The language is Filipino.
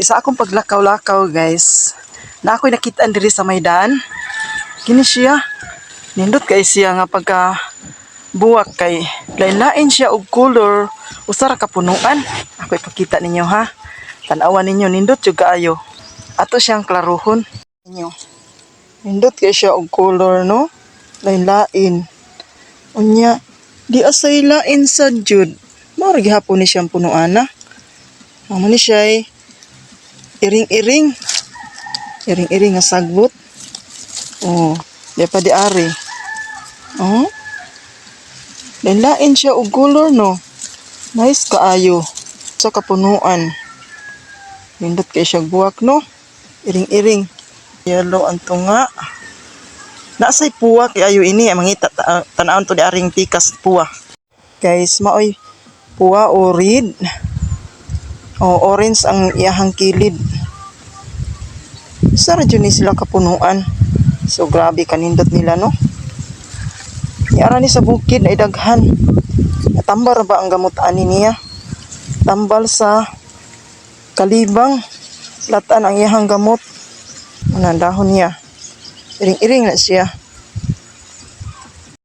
Sa akong paglakaw-lakaw guys, na ako'y nakitaan diri sa Maydan. Kini siya, nindot kay siya nga pagka buwak kay lain-lain siya og color, usara ka punuan. Ako'y pakita ninyo ha. Tan-awan ninyo, nindot jud kaayo. Ato siyang klaruhon ninyo. Nindot kay siya og color no, lain-lain. Unya, di asay lain sa jud. Mao gihapon ni siyang punuan na. Amo ni siya iring-iring. Iring-iring nga sagbot. Oh, di pa di ari. Oh. Lain siya og color no. Nice kaayo sa kapunuan. Nindot kay siya buwak no. Iring-iring. Yellow ang tunga. Nasay puwa kay ayo ini mangita tan-awon to di aring pikas puwa. Guys, maoy puwa o red. O orange ang iyahang kilid. Sara jud ni sila kapunuan. So grabe kanindot nila no. Yara ni sa bukid ay daghan. Natambar ba ang gamot ani niya? Tambal sa kalibang. Latan ang iyahang gamot. Anang dahon niya. Iring-iring na siya.